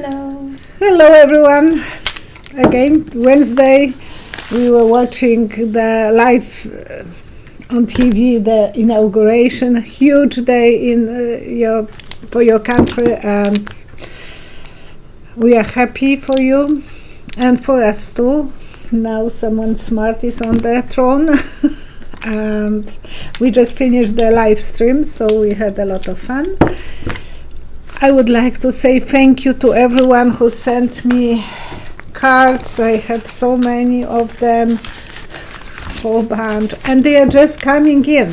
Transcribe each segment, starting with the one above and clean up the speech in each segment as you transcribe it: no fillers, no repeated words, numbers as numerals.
Hello. Hello, everyone. Again, Wednesday, we were watching the live on TV, the inauguration, a huge day in for your country, and we are happy for you and for us too. Now someone smart is on the throne. And we just finished the live stream, so we had a lot of fun. I would like to say thank you to everyone who sent me cards. I had so many of them, whole bunch, and they are just coming in.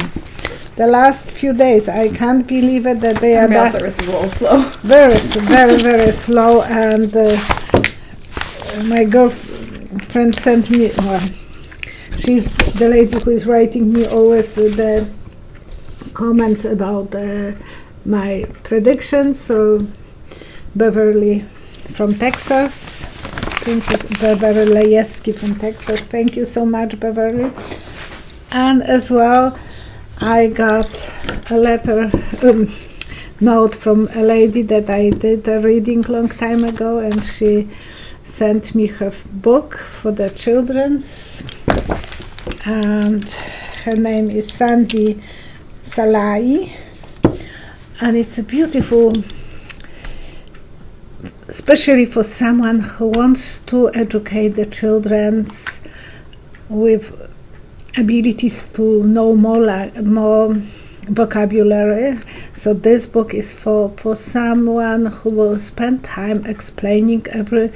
The last few days, I can't believe it that they are. Mail service is a little slow. Very, very slow. And my girlfriend sent me. Well, she's the lady who is writing me always the comments about my predictions. So Beverly from Texas, Beverly Lejeski from Texas. Thank you so much, Beverly. And as well, I got a letter, note from a lady that I did a reading long time ago, and she sent me her book for the children's. And her name is Sandy Salai, and it's a beautiful, especially for someone who wants to educate the children with abilities to know more vocabulary. So this book is for someone who will spend time explaining every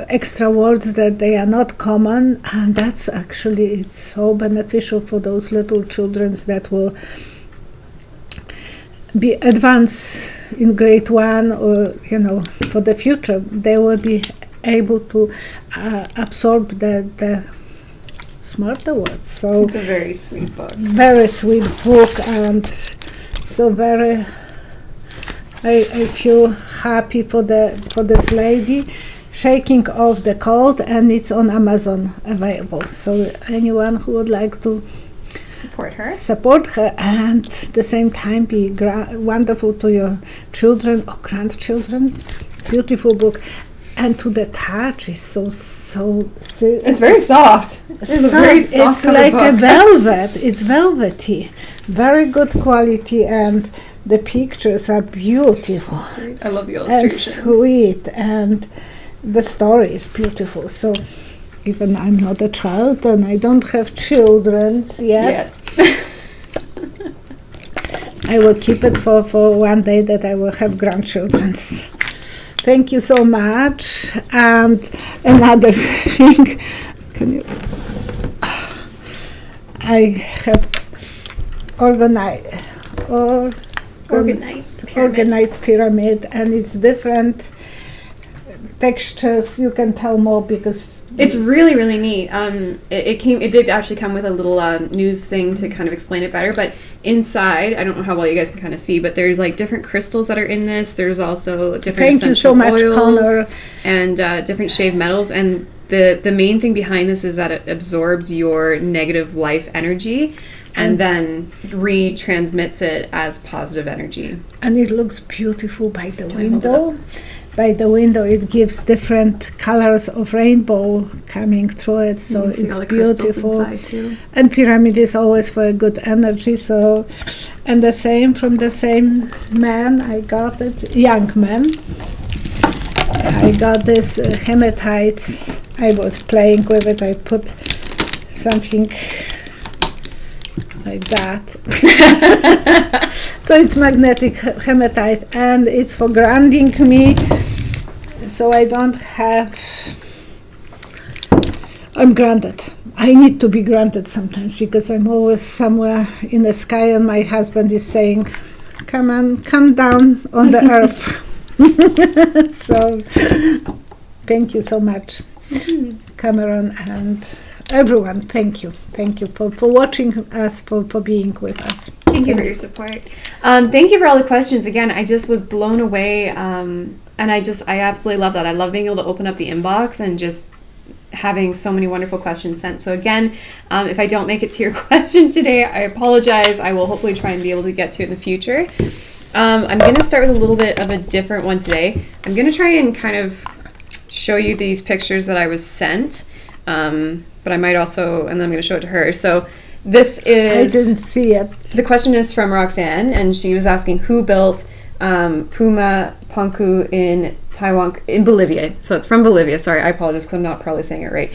extra words that they are not common, and that's actually it's so beneficial for those little children that will be advanced in grade 1, or for the future they will be able to absorb the smarter words. So it's a very sweet book. Very sweet book, and so very I feel happy for this lady shaking off the cold, and it's on Amazon available. So anyone who would like to support her and at the same time be wonderful to your children or grandchildren, beautiful book. And to the touch is so it's very soft. It's a very soft. It's like book. a velvet. It's velvety, very good quality, and the pictures are beautiful. So sweet. I love the illustrations. And sweet, and the story is beautiful. So even I'm not a child and I don't have children yet. I will keep it for one day that I will have grandchildren. Thank you so much. And another thing, I have organized pyramid, and it's different textures. You can tell more because it's really neat. It did actually come with a little news thing to kind of explain it better, but inside, I don't know how well you guys can kind of see, but there's like different crystals that are in this. There's also different essential oils and different shaved metals, and the main thing behind this is that it absorbs your negative life energy and then retransmits it as positive energy. And it looks beautiful by the window. By the window, it gives different colors of rainbow coming through it, so it's beautiful. And pyramid is always for a good energy. So, and the same from the same man, I got it, young man. I got this hematite. I was playing with it. I put something like that. So it's magnetic hematite, and it's for grounding me, so I don't have. I'm grounded. I need to be grounded sometimes because I'm always somewhere in the sky, and my husband is saying, "Come on, come down on the earth." So, thank you so much, Cameron, and everyone. Thank you for watching us, for being with us. Thank you for your support. Thank you for all the questions. Again, I just was blown away, and I absolutely love that. I love being able to open up the inbox and just having so many wonderful questions sent. So again, if I don't make it to your question today, I apologize. I will hopefully try and be able to get to it in the future. I'm going to start with a little bit of a different one today. I'm going to try and kind of show you these pictures that I was sent, but I might also, and then I'm going to show it to her. So this is... I didn't see it. The question is from Roxanne, and she was asking who built Puma Punku in Taiwan, in Bolivia. So it's from Bolivia. Sorry, I apologize because I'm not probably saying it right.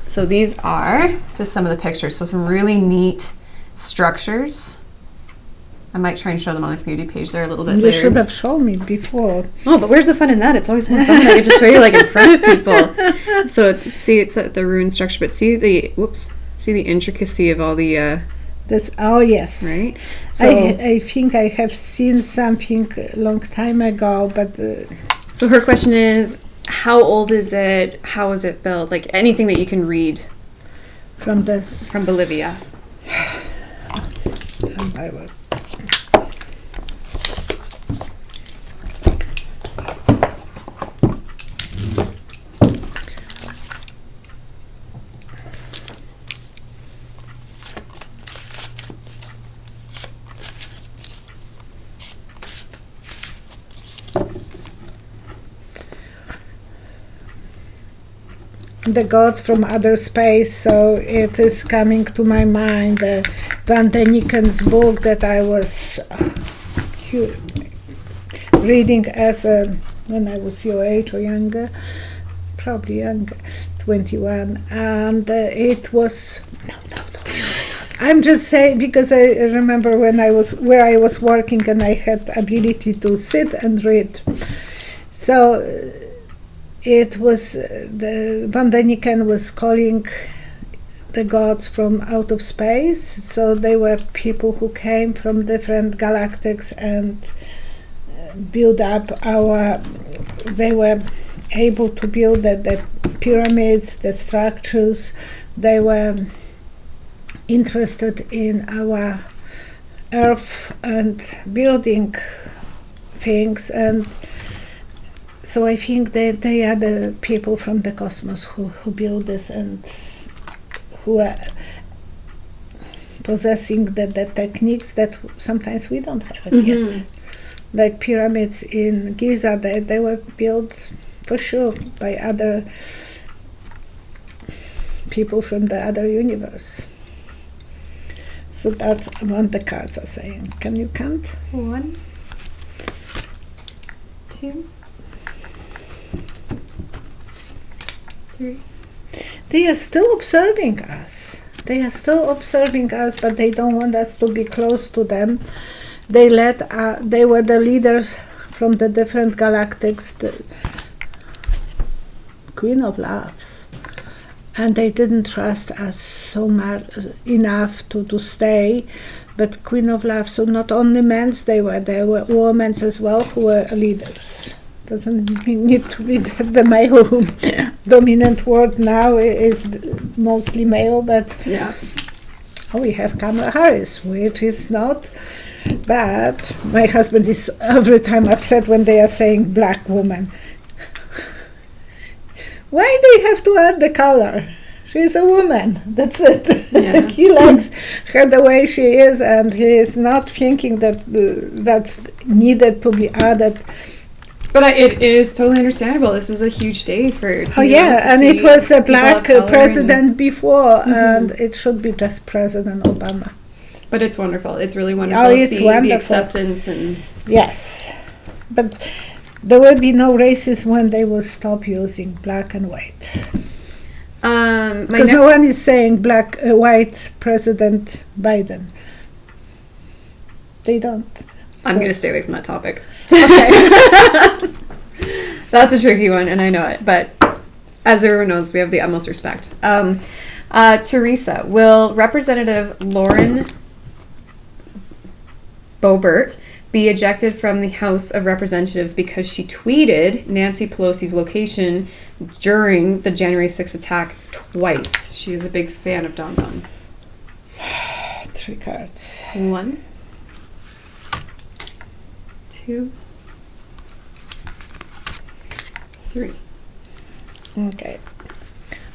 So these are just some of the pictures. So some really neat structures. I might try and show them on the community page there a little bit later. You should have shown me before. Oh, but where's the fun in that? It's always more fun when I get to show you like in front of people. So see, it's the ruined structure, but see the intricacy of all the... Oh yes, right. So I think I have seen something a long time ago, but so her question is, how old is it? How was it built? Like anything that you can read from Bolivia. I will. The gods from outer space, so it is coming to my mind Van Deniken's book that I was reading when I was your age or younger, probably younger, 21, and it was I'm just saying because I remember when I was where I was working and I had ability to sit and read, so it was the Van Deniken was calling the gods from out of space. So they were people who came from different galactics and build up they were able to build the pyramids, the structures. They were interested in our earth and building things, and so I think they are the people from the cosmos who build this and who are possessing the techniques that sometimes we don't have it yet. Like pyramids in Giza, they were built for sure by other people from the other universe. So that's what the cards are saying. Can you count? 1, 2, 3. They are still observing us. But they don't want us to be close to them. They were the leaders from the different galactics, the Queen of Love. And they didn't trust us so much enough to stay. But Queen of Love, so not only men, there were women as well who were leaders. Doesn't need to be the male dominant world now is mostly male, but yeah. We have Kamala Harris, which is not bad. My husband is every time upset when they are saying black woman. Why they have to add the color? She's a woman. That's it. Yeah. He likes her the way she is, and he is not thinking that that's needed to be added. But it is totally understandable. This is a huge day for and it was a black president before, and it should be just President Obama. But it's wonderful. It's really wonderful to see the acceptance and yes, but there will be no racism when they will stop using black and white. Because no one is saying white President Biden. They don't. I'm going to stay away from that topic. Okay. That's a tricky one, and I know it. But as everyone knows, we have the utmost respect. Teresa, will Representative Lauren Boebert be ejected from the House of Representatives because she tweeted Nancy Pelosi's location during the January 6th attack twice? She is a big fan of Don Don. 3 cards. 1, 2, 3. Okay.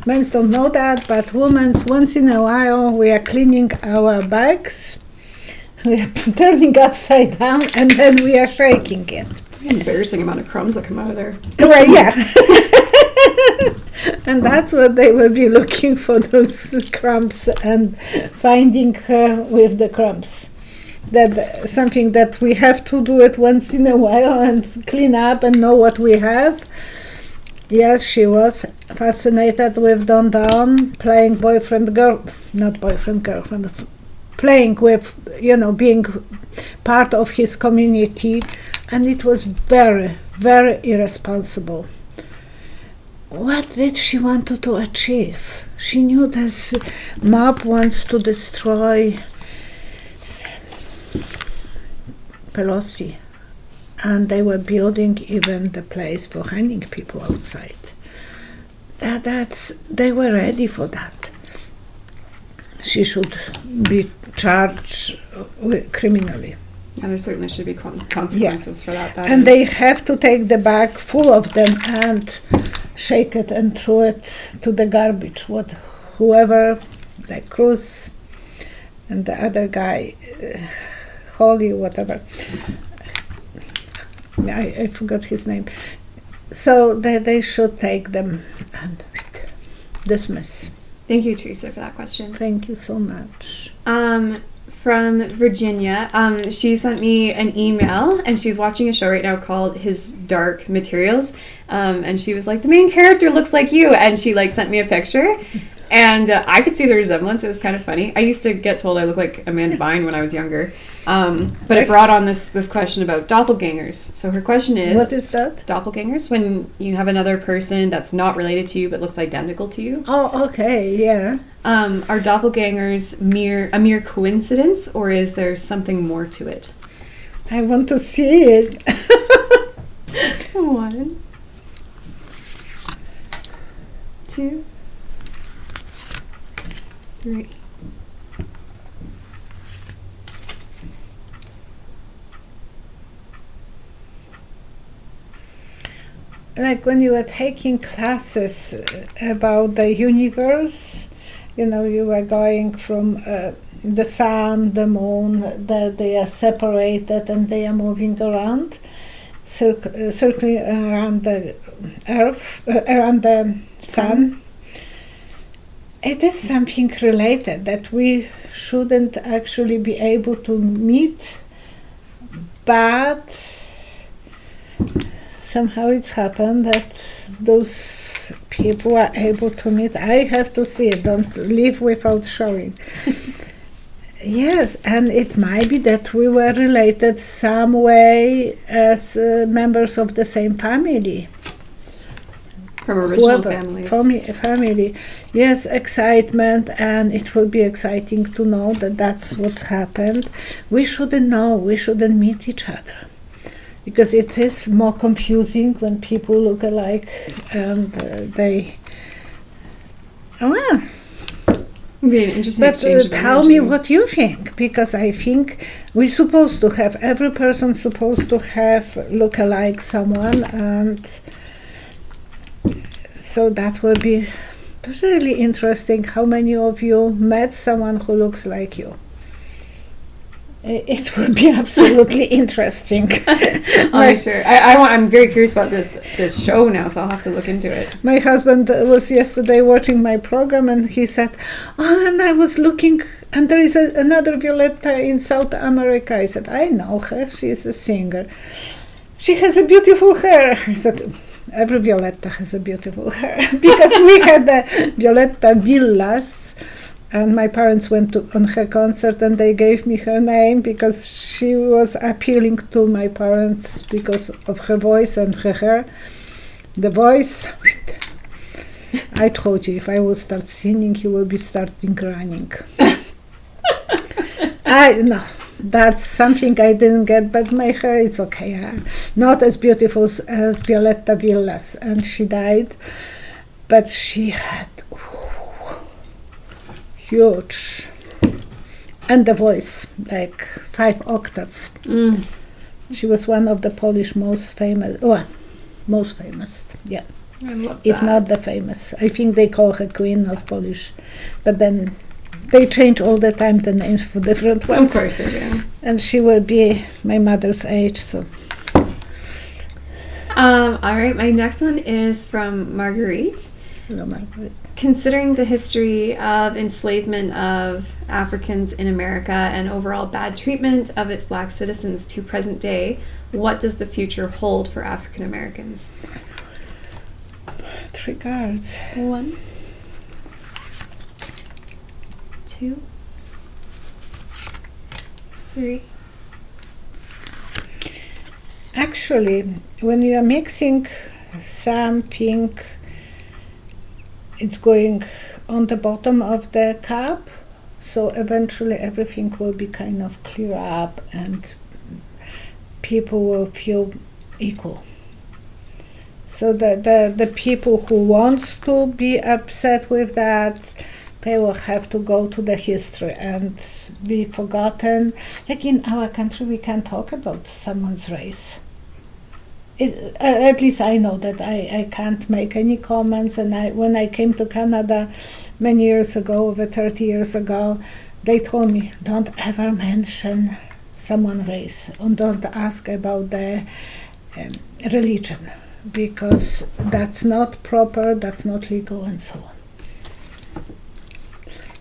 Men don't know that, but women, once in a while, we are cleaning our bags we are turning upside down, and then we are shaking it. It's an embarrassing amount of crumbs that come out of there. Well, yeah. And that's what they will be looking for, those crumbs, and finding her with the crumbs. That something that we have to do it once in a while and clean up and know what we have. Yes, she was fascinated with Don Don, playing boyfriend-girlfriend, playing with, being part of his community, and it was very, very irresponsible. What did she want to achieve? She knew this mob wants to destroy Pelosi, and they were building even the place for hanging people outside. They were ready for that. She should be charged criminally. Yeah, there certainly should be consequences for that. And they have to take the bag full of them and shake it and throw it to the garbage. Whoever, like Cruz and the other guy, Holly, whatever. I forgot his name. So they should take them and dismiss. Thank you, Teresa, for that question. Thank you so much. From Virginia, she sent me an email, and she's watching a show right now called His Dark Materials, and she was like, the main character looks like you, and she sent me a picture, and I could see the resemblance. It was kind of funny. I used to get told I looked like Amanda Bynes when I was younger, but it brought on this question about doppelgangers. So her question is, what is that? Doppelgangers, when you have another person that's not related to you but looks identical to you. Oh, okay, yeah. Are doppelgangers a mere coincidence, or is there something more to it? I want to see it. 1, 2, 3. Like when you were taking classes about the universe, you were going from the sun, the moon, that they are separated and they are moving around, circling around the earth, around the sun. It is something related that we shouldn't actually be able to meet, but somehow it's happened that those people are able to meet. I have to see it, don't leave without showing. Yes, and it might be that we were related some way as members of the same family. From original families. Family. Yes, excitement, and it will be exciting to know that that's what's happened. We shouldn't know, we shouldn't meet each other. Because it is more confusing when people look alike and they... Be an interesting exchange of tell energy. me what you think, because I think we're supposed to have, every person supposed to have look alike someone, and so that will be really interesting. How many of you met someone who looks like you? It would be absolutely interesting. I'll make sure. I'm very curious about this show now, so I'll have to look into it. My husband was yesterday watching my program, and he said, and I was looking, and there is another Violetta in South America. I said, I know her, she's a singer. She has a beautiful hair. I said, every Violetta has a beautiful hair. Because we had the Violetta Villas, and my parents went on her concert, and they gave me her name because she was appealing to my parents because of her voice and her hair. The voice, I told you, if I will start singing, you will be starting running. No, that's something I didn't get, but my hair is okay. Not as beautiful as Violetta Villas, and she died, but she had huge, and the voice like 5 octaves. She was one of the Polish most famous, yeah, I love if that. not the famous. I think they call her Queen of Polish, but then they change all the time the names for different ones. Of course they do. And she will be my mother's age, so. All right, my next one is from Marguerite. Hello, Margaret. Considering the history of enslavement of Africans in America and overall bad treatment of its black citizens to present day, what does the future hold for African Americans? 3 cards. 1, 2, 3. Actually, when you are mixing something, it's going on the bottom of the cup, so eventually everything will be kind of clear up and people will feel equal. So the people who wants to be upset with that, they will have to go to the history and be forgotten. Like in our country, we can't talk about someone's race. At least I know that I can't make any comments. And when I came to Canada many years ago, over 30 years ago, they told me, don't ever mention someone's race and don't ask about the religion, because that's not proper, that's not legal, and so on.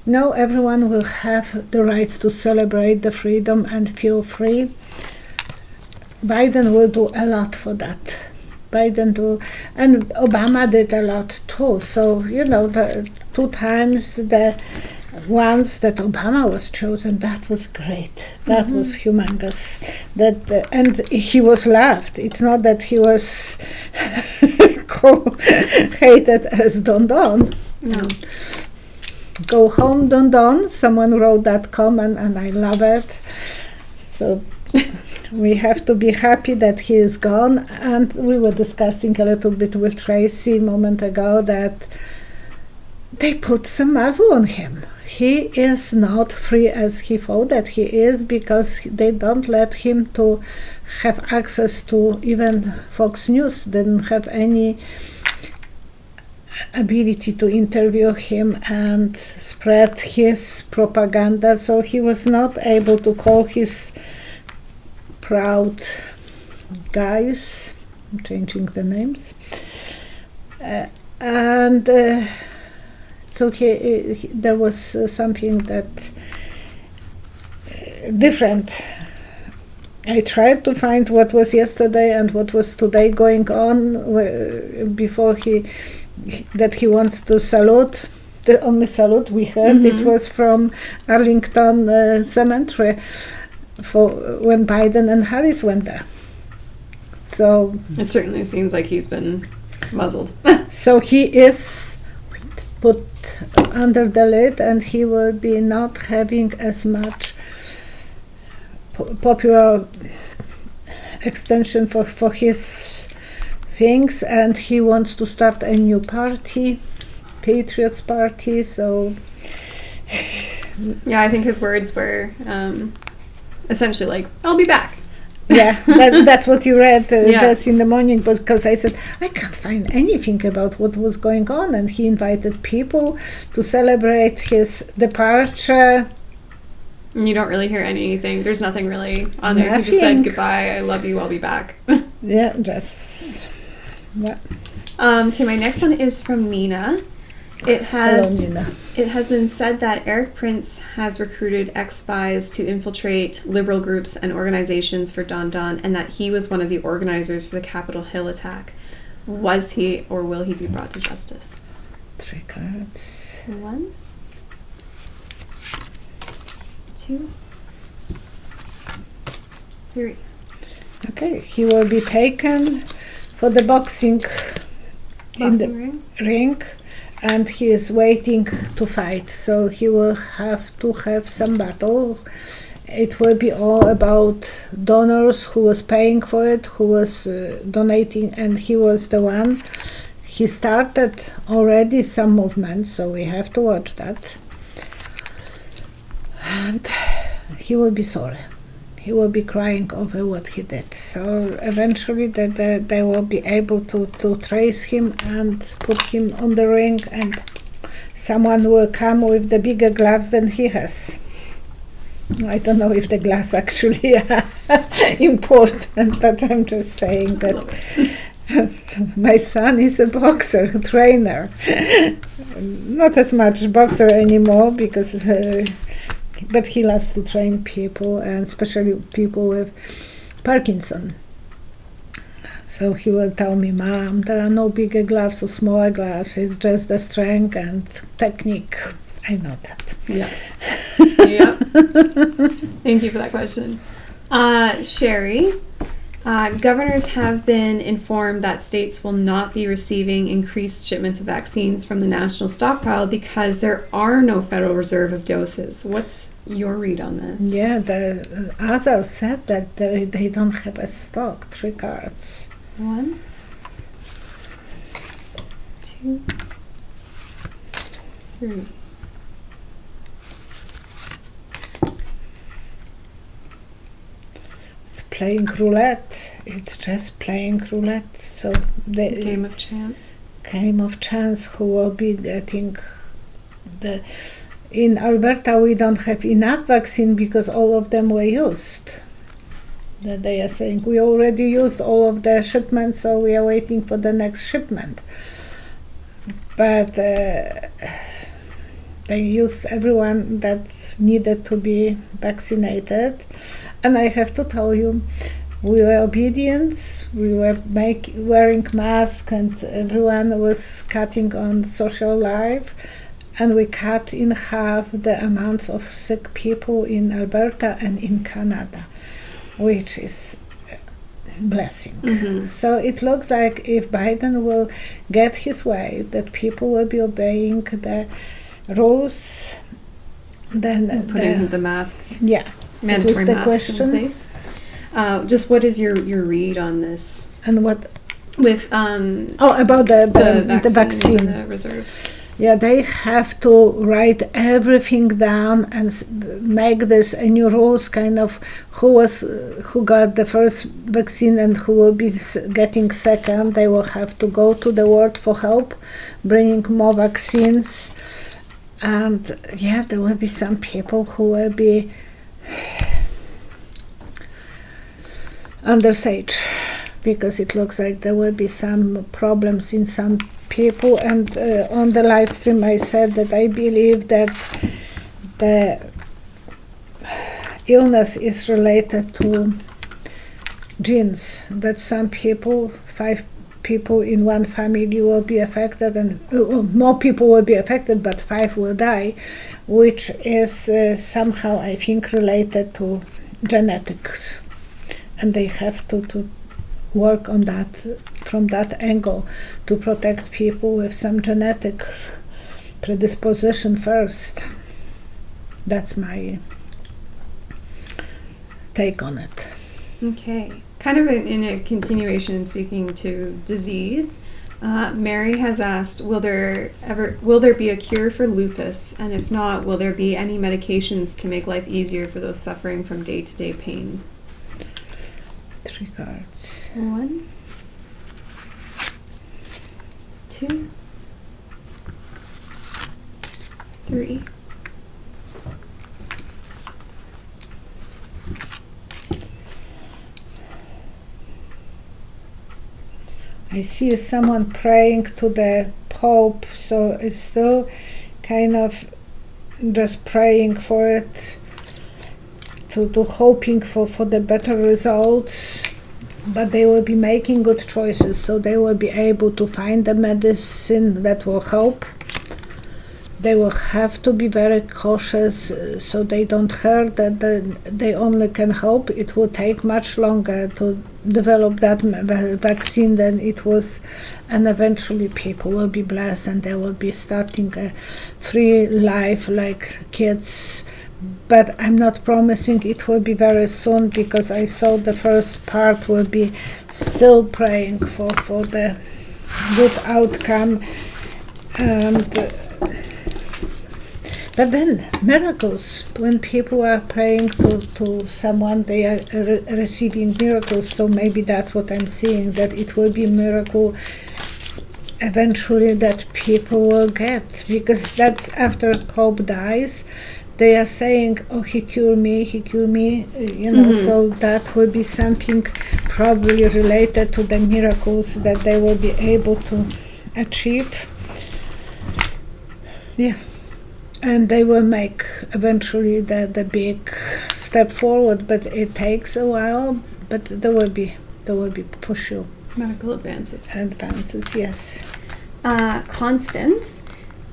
No, everyone will have the right to celebrate the freedom and feel free. Biden will do a lot for that. And Obama did a lot too. So, the 2 times the ones that Obama was chosen, that was great. That was humongous. And he was loved. It's not that he was hated as Don Don. No. Go home, Don Don. Someone wrote that comment, and I love it. So we have to be happy that he is gone. And we were discussing a little bit with Tracy a moment ago that they put some muzzle on him. He is not free as he thought that he is, because they don't let him to have access to even Fox News. Didn't have any ability to interview him and spread his propaganda, so he was not able to call his proud guys, I'm changing the names, so there was something that different. I tried to find what was yesterday and what was today going on before that he wants to salute. The only salute we heard, it was from Arlington Cemetery for when Biden and Harris went there. So it certainly seems like he's been muzzled. So he is put under the lid, and he will be not having as much popular extension for his things, and he wants to start a new party, Patriots Party. So yeah, I think his words were essentially like, I'll be back. Yeah, that's what you read just in the morning, because I said I can't find anything about what was going on, and he invited people to celebrate his departure. You don't really hear anything. There's nothing really on there. He just said, goodbye, I love you, I'll be back. Yeah, just... Yeah. Okay, my next one is from Nina. Hello, Nina. It has been said that Eric Prince has recruited ex-spies to infiltrate liberal groups and organizations for Don Don, and that he was one of the organizers for the Capitol Hill attack. Was he, or will he be brought to justice? 3 cards. 1, 2, 3. Okay, he will be taken for the boxing ring, and he is waiting to fight. So he will have to have some battle. It will be all about donors, who was paying for it, who was donating, and he was the one. He started already some movement, so we have to watch that. And he will be sorry. He will be crying over what he did. So eventually they will be able to trace him and put him on the ring, and someone will come with the bigger gloves than he has. I don't know if the glass actually important, but I'm just saying that my son is a boxer, a trainer. Not as much boxer anymore because, but he loves to train people, and especially people with Parkinson. So he will tell me, Mom, there are no bigger gloves or smaller gloves. It's just the strength and technique. I know that. Yeah. Yeah. Thank you for that question. Sherry, governors have been informed that states will not be receiving increased shipments of vaccines from the national stockpile because there are no Federal Reserve of doses. What's your read on this? Yeah, the others said that they don't have a stock. 3 cards. 1, 2, 3. Playing roulette. It's just playing roulette. So the Game of chance. Game of chance. Who will be getting the? In Alberta, we don't have enough vaccine because all of them were used. That they are saying we already used all of the shipments, so we are waiting for the next shipment. But they used everyone that needed to be vaccinated. And I have to tell you, we were obedient, we were wearing masks, and everyone was cutting on social life, and we cut in half the amounts of sick people in Alberta and in Canada, which is a blessing. Mm-hmm. So it looks like if Biden will get his way, that people will be obeying the rules, then putting the mask. Yeah. Mandatory masks in place. Just what is your read on this? And what? With about the vaccine. And the reserve. Yeah, they have to write everything down and make this a new rules, kind of who got the first vaccine and who will be getting second. They will have to go to the world for help, bringing more vaccines. And yeah, there will be some people who will be under siege because it looks like there will be some problems in some people. And on the live stream I said that I believe that the illness is related to genes, that some people, 5 people in one family will be affected, and more people will be affected, but 5 will die, which is somehow, I think, related to genetics. And they have to work on that from that angle to protect people with some genetic predisposition first. That's my take on it. Okay. Kind of in a continuation, speaking to disease, Mary has asked, will there be a cure for lupus? And if not, will there be any medications to make life easier for those suffering from day-to-day pain? 3 cards. 1, 2, 3. I see someone praying to the Pope, so it's still kind of just praying for it, to hoping for the better results, but they will be making good choices, so they will be able to find the medicine that will help. They will have to be very cautious so they don't hurt, that they only can help. It will take much longer to develop that vaccine than it was, and eventually people will be blessed and they will be starting a free life like kids. But I'm not promising it will be very soon, because I saw the first part will be still praying for the good outcome. And but then miracles, when people are praying to someone, they are receiving miracles. So maybe that's what I'm seeing, that it will be a miracle eventually that people will get, because that's after Pope dies, they are saying, oh, he cured me, you know, so that will be something probably related to the miracles that they will be able to achieve. Yeah. And they will make eventually the big step forward, but it takes a while, but there will be for sure. Medical advances. Advances, yes. Constance,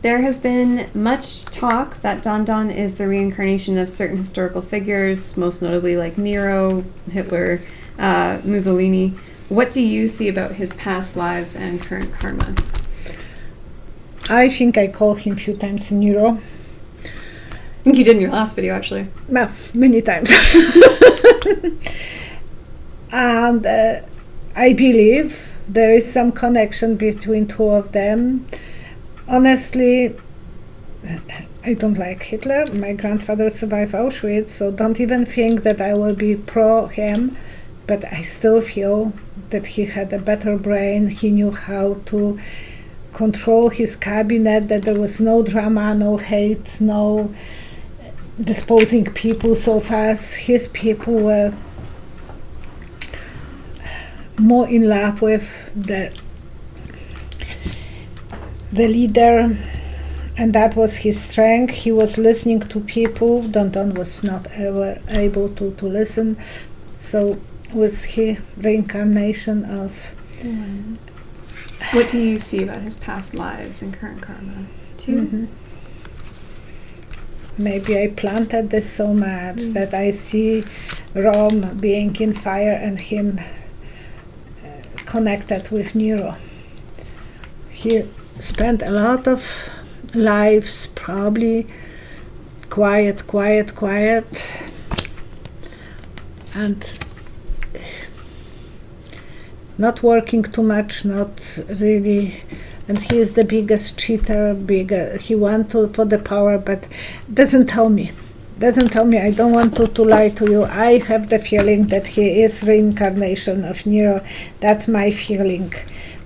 there has been much talk that Don Don is the reincarnation of certain historical figures, most notably like Nero, Hitler, Mussolini. What do you see about his past lives and current karma? I think I called him a few times Nero. I think you did in your last video, actually. Well, many times. And I believe there is some connection between two of them. Honestly, I don't like Hitler. My grandfather survived Auschwitz, so don't even think that I will be pro him. But I still feel that he had a better brain. He knew how to control his cabinet, that there was no drama, no hate, no disposing people so fast. His people were more in love with the leader, and that was his strength. He was listening to people. Don Don was not ever able to listen, so was he reincarnation of... What do you see about his past lives and current karma too? Maybe I planted this so much that I see Rome being in fire and him connected with Nero. He spent a lot of lives, probably quiet, and not working too much, not really. And he is the biggest cheater, he went for the power, but doesn't tell me. I don't want to lie to you. I have the feeling that he is reincarnation of Nero. That's my feeling.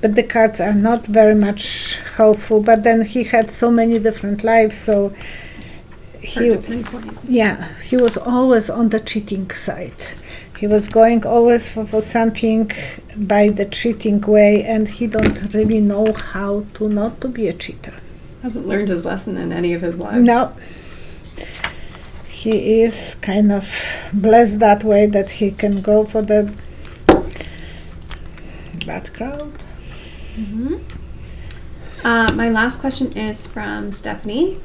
But the cards are not very much helpful. But then he had so many different lives, so he was always on the cheating side. He was going always for something by the cheating way, and he don't really know how to not to be a cheater. Hasn't learned his lesson in any of his lives. No. He is kind of blessed that way that he can go for the bad crowd. My last question is from Stephanie.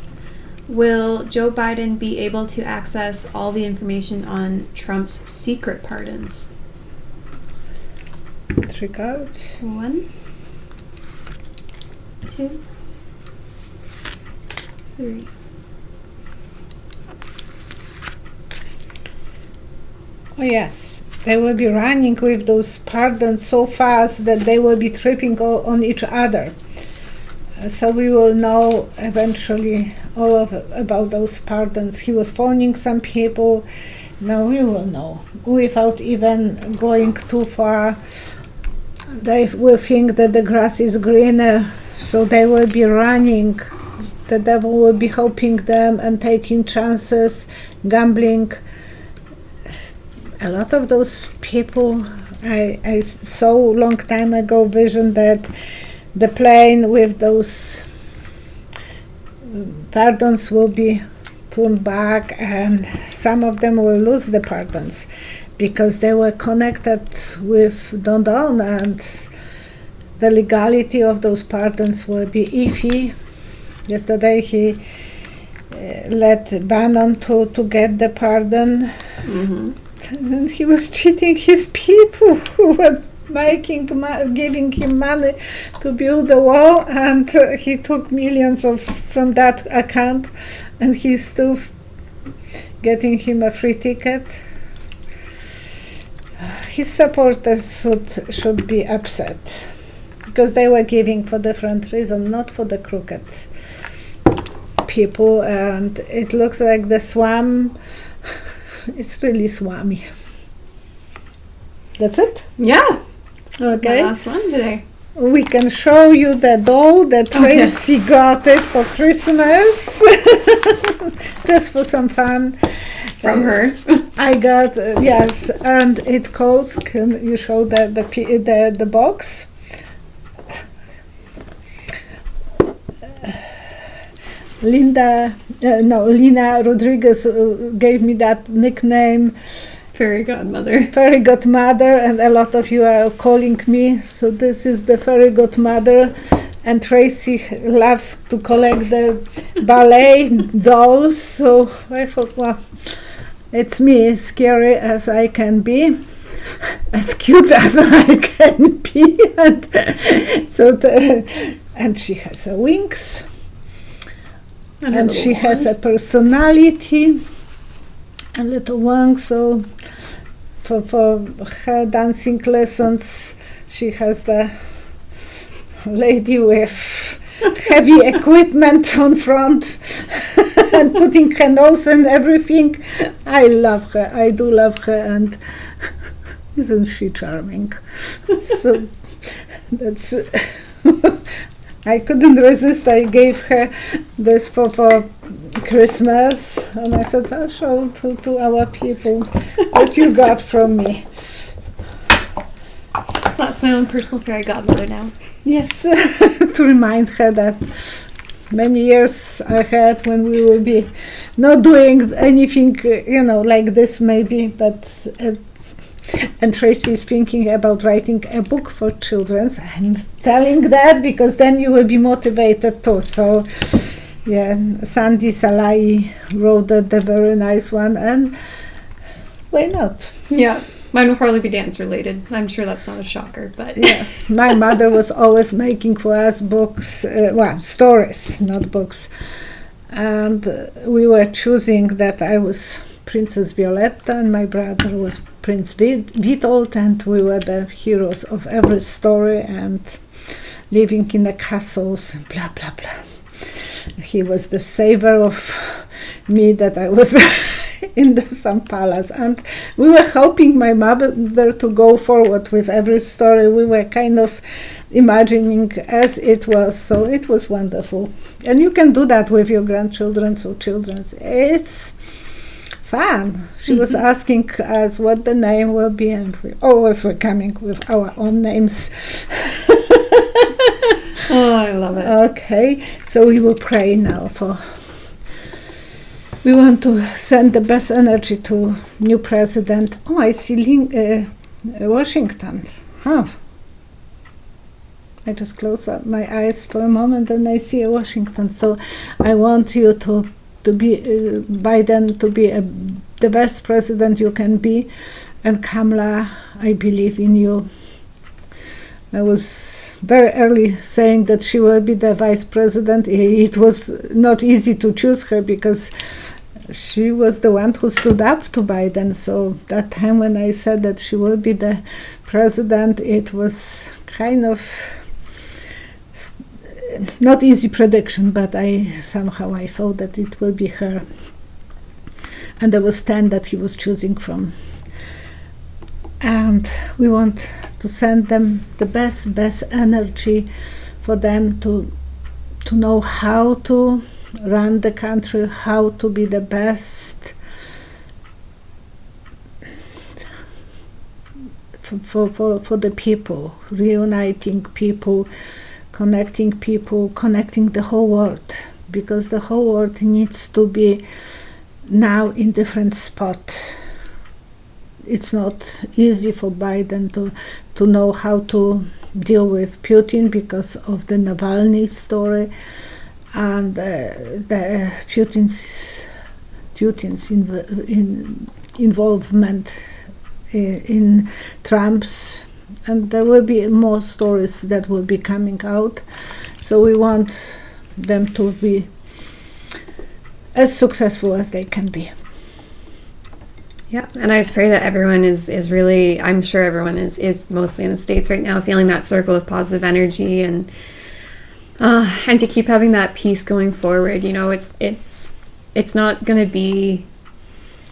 Will Joe Biden be able to access all the information on Trump's secret pardons? 3 cards. 1, 2, 3. Oh yes, they will be running with those pardons so fast that they will be tripping on each other. So we will know eventually about those pardons. He was phoning some people. Now we will know without even going too far. They will think that the grass is greener, so they will be running. The devil will be helping them and taking chances, gambling. A lot of those people, I saw a long time ago vision that the plane with those pardons will be turned back, and some of them will lose the pardons because they were connected with Don Don, and the legality of those pardons will be iffy. Yesterday he let Bannon to get the pardon. And he was cheating his people who were giving him money to build the wall, and he took millions from that account, and he's still getting him a free ticket. His supporters should be upset because they were giving for different reasons, not for the crooked people, and it looks like the swam. It's really swammy. That's it? Yeah. Okay. That's my last one today. we can show you the doll that Tracy got it for Christmas. Just for some fun. From her. I got, yes, and it calls, can you show the box? Lina Rodriguez gave me that nickname. Fairy godmother. Fairy godmother, and a lot of you are calling me. So this is the fairy godmother, and Tracy loves to collect the ballet dolls. So I thought, well, it's me, as scary as I can be, as cute as I can be, and she has wings, and she has a personality. A little one, so for her dancing lessons, she has the lady with heavy equipment on front and putting her nose and everything. I love her. I do love her, and isn't she charming? So that's. I couldn't resist. I gave her this for Christmas, and I said, I'll show to our people what you got from me. So that's my own personal fairy godmother now. Yes, to remind her that many years ahead when we will be not doing anything, like this maybe, but... and Tracy is thinking about writing a book for children. I'm telling that because then you will be motivated too. So, yeah, Sandy Salai wrote the very nice one, and why not? Yeah, mine will probably be dance related. I'm sure that's not a shocker, but yeah, my mother was always making for us books, stories, not books, and we were choosing that I was Princess Violetta and my brother was Prince Witold, and we were the heroes of every story and living in the castles, blah blah blah. He was the savior of me, that I was in some palace, and we were helping my mother to go forward with every story. We were kind of imagining as it was, so it was wonderful. And you can do that with your grandchildren or children. It's fun. She was asking us what the name will be, and we always were coming with our own names. Oh, I love it. Okay, so we will pray now we want to send the best energy to new president. Oh, I see Washington. Oh. I just close up my eyes for a moment and I see Washington. So I want you to be Biden, to be the best president you can be. And Kamala, I believe in you. I was very early saying that she will be the vice president. It was not easy to choose her because she was the one who stood up to Biden. So that time when I said that she will be the president, it was kind of not easy prediction, but I thought that it will be her. And there was 10 that he was choosing from. And we want to send them the best energy for them to know how to run the country, how to be the best for the people, reuniting people, connecting the whole world, because the whole world needs to be now in different spot. It's not easy for Biden to know how to deal with Putin because of the Navalny story and the Putin's involvement in Trump's, and there will be more stories that will be coming out. So we want them to be as successful as they can be. Yeah, and I just pray that everyone is really, I'm sure everyone is mostly in the States right now, feeling that circle of positive energy and to keep having that peace going forward. It's not going to be,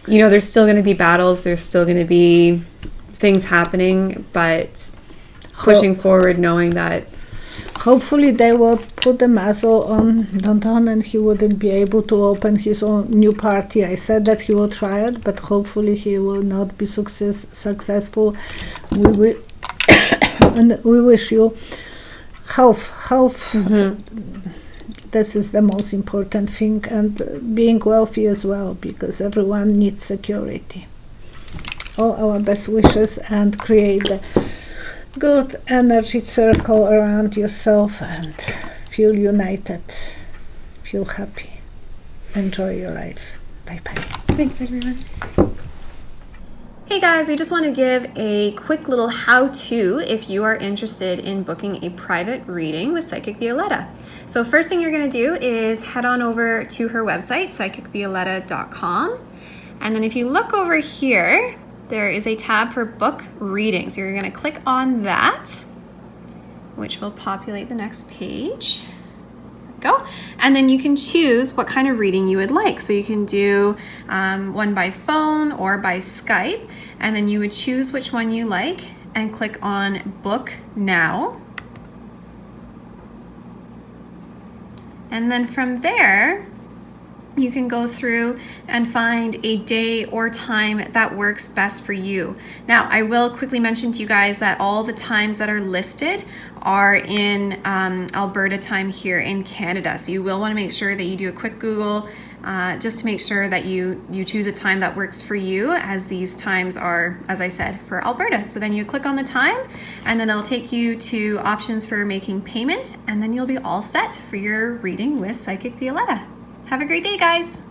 there's still going to be battles, there's still going to be things happening, but pushing forward, knowing that. Hopefully they will put the muzzle on Danton and he wouldn't be able to open his own new party. I said that he will try it, but hopefully he will not be successful. And we wish you health. This is the most important thing, and being wealthy as well, because everyone needs security. All our best wishes, and create a good energy circle around yourself and feel united, feel happy, enjoy your life. Bye-bye. Thanks, everyone. Hey guys, we just want to give a quick little how-to if you are interested in booking a private reading with Psychic Violetta. So first thing you're going to do is head on over to her website, psychicvioletta.com. And then if you look over here, there is a tab for book reading. So you're going to click on that, which will populate the next page. Go. And then you can choose what kind of reading you would like. So you can do one by phone or by Skype, and then you would choose which one you like and click on Book Now. And then from there, you can go through and find a day or time that works best for you. Now, I will quickly mention to you guys that all the times that are listed are in Alberta time here in Canada. So you will want to make sure that you do a quick Google just to make sure that you choose a time that works for you, as these times are, as I said, for Alberta. So then you click on the time, and then it'll take you to options for making payment, and then you'll be all set for your reading with Psychic Violetta. Have a great day, guys.